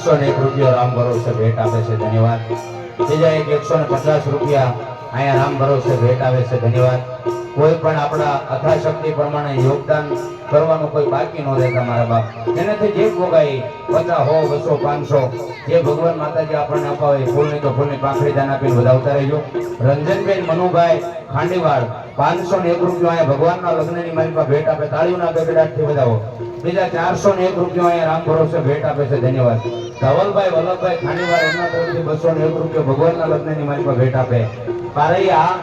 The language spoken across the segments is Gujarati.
501 રૂપિયા રામ ભરોસે ભેટ આપે છે, ધન્યવાદ. બીજા એક 150 રૂપિયા અહીંયા રામ ભરોસે ભેટ આવે છે, ધન્યવાદ. કોઈ પણ આપણા અથાશક્તિ પ્રમાણે યોગદાન કરવાનું કોઈ બાકી ન રહેતા મારા બાપ. એનાથી જે ભોગાઈ 50, 100, 200, 500 જે ભગવાન માતાજી આપણને અપાવે ફૂલની તો ફૂલની પાંખડી દાન આપીને વધાવતા રહેજો. રંજનબેન મનુભાઈ ખાંડીવાડ 501 રૂપિયા અહીંયા ભગવાનના લગ્નની માલિકા ભેટ આપે, તાળીઓના ગગડાટથી વધાવો. બીજા 401 રૂપિયા અહીંયા રામ ભરોસે ભેટ આપે છે, ધન્યવાદ. ધવલભાઈ વલ્લભભાઈ ખાંડીવાડ એમના તરફથી 201 રૂપિયા ભગવાનના લગ્નની માલિકા ભેટ આપે. પારૈયા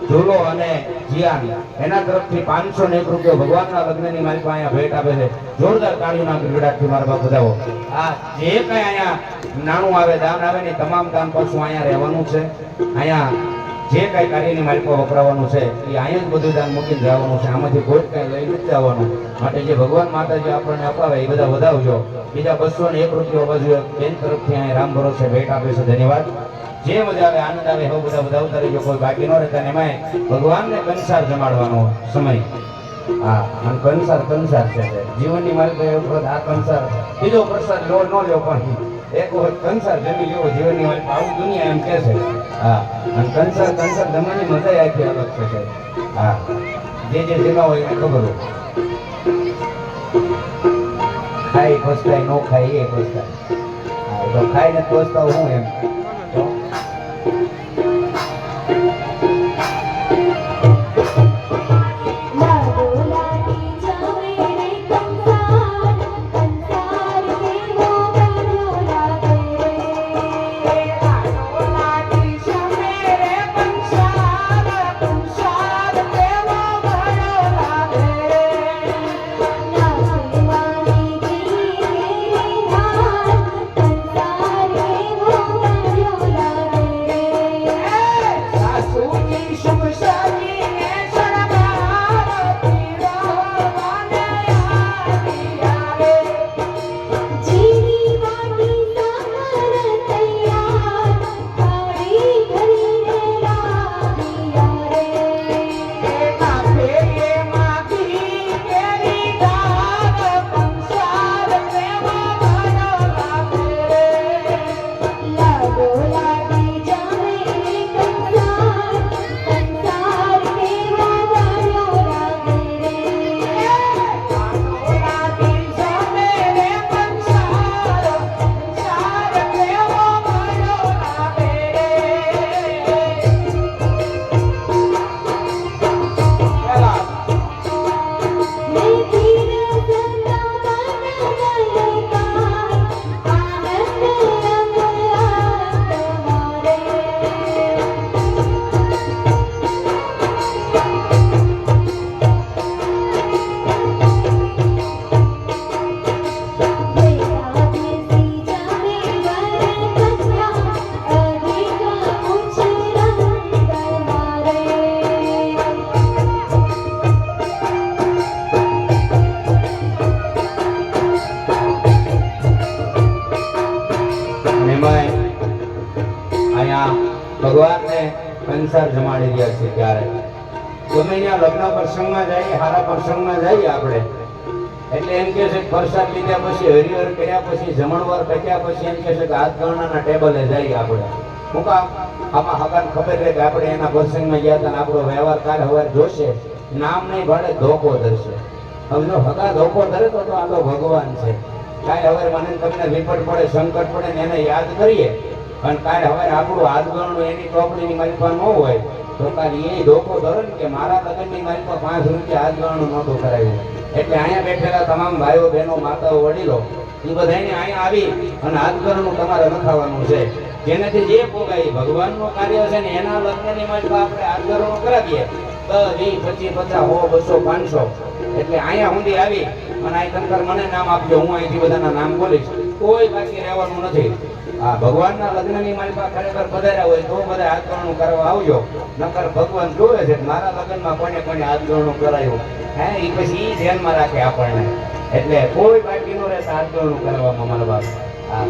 ઝૂલો અને જીયાન એના તરફથી 501 રૂપિયા ભગવાનના લગ્નની માલિકા અહીંયા ભેટ આપે છે. જોરદાર તાળીઓના ગગડાટથી મારા બાપ વધાવો. આ જે કઈ અહીંયા નાણું આવે, દાન આવે ને તમામ દાન પાછું અહીંયા રહેવાનું છે. અહીંયા જે કઈ કાર્યની માલિકો વપરાવાનું છે એ અહીંયા જ બધું દાન મૂકીને જવાનું છે. આમાંથી કોઈ કઈ લઈ નથી જવાનું. માટે જે ભગવાન માતાજી આપણને અપાવે એ બધા વધાવજો. બીજા 201 રૂપિયા બાજુ બેન તરફથી અહીંયા રામ ભરોસે ભેટ આપે છે, ધન્યવાદ. જે મજા આવે, આનંદ આવે એવું બધા વધાવતા રહેજો. કોઈ બાકી ન રહેતા. એમાં ભગવાનને કંસાર જમાડવાનો સમય. હા, અને કંસાર છે જીવનની મારી વખત આ કંસાર બીજો પ્રસાદ લો ન લો પણ એક વખત કંસાર જમી લેવો જીવનની મારી આવું દુનિયા એમ કે છે. હા, અને કંસાર જમવાની મજા આખી અલગ છે. હા, જે જેમાં હોય એને ખબર હોય. ખાઈ પસ્તાય, ન ખાઈ એ પસ્તાય. હા, તો ખાઈને પસ્તાવ હું એમ ભગવાનને કંસાર જમાડી રહ્યા છે. ત્યારે ગમે ત્યાં લગ્ન પ્રસંગમાં જઈએ, સારા પ્રસંગમાં જઈએ આપણે એટલે એમ કે છે પ્રસાદ લીધા પછી હરિહર કર્યા પછી જમણવાર કર્યા પછી એમ કે છે કે હાથ ગણનાના ટેબલે જઈએ આપણે. હું કામ આમાં હકાન ખબર રહે કે આપણે એના પ્રસંગમાં ગયા હતા, આપણો વ્યવહાર કાર હવે જોશે, નામ નહીં ભાડે ધોકો ધરશે. હવે જો હકા ધોકો ધરે તો આ તો ભગવાન છે. કાંઈ હવે મને તમને વિપત પડે, સંકટ પડે ને એને યાદ કરીએ અને કાંઈ હવે આપણું હાથ ગણનું એની ચોપડીની મારી પાસે ન હોય તો કાંઈ એ ધોકો ધરે ને કે મારા લગ્નની મારી પાસે 5 રૂપિયા હાથ ગણનું નહોતું કરાવ્યું. એટલે અહીંયા બેઠેલા તમામ ભાઈઓ બહેનો માતાઓ વડીલો એ બધાને અહીંયા આવી અને હાથ ગણનું તમારે લખાવવાનું છે. જેનાથી જે પોગાય ભગવાનનું કાર્ય છે ને એના લગ્નની મારી પાસે આપણે હાથ ગણનું કરાવીએ 10, 20, 25, 50, 100, 200, 500 એટલે અહીંયા સુધી આવી અને આ શંકર મને નામ આપજો, હું અહીંથી બધાના નામ બોલીશ. કોઈ બાકી રહેવાનું નથી. આ ભગવાનના લગ્નની મારી પાસે ખરેખર પધાર્યા હોય તો બધા હાથ ગણનું કરવા આવજો. નકર ભગવાન જોવે છે મારા લગ્નમાં કોને કોને હાથ ગણનું કરાયું હે એ પછી એ ધ્યાનમાં રાખે આપણને. એટલે કોઈ બાકી નો રહેતા હાથ ગણનું કરવામાં મારા બાપ. હા.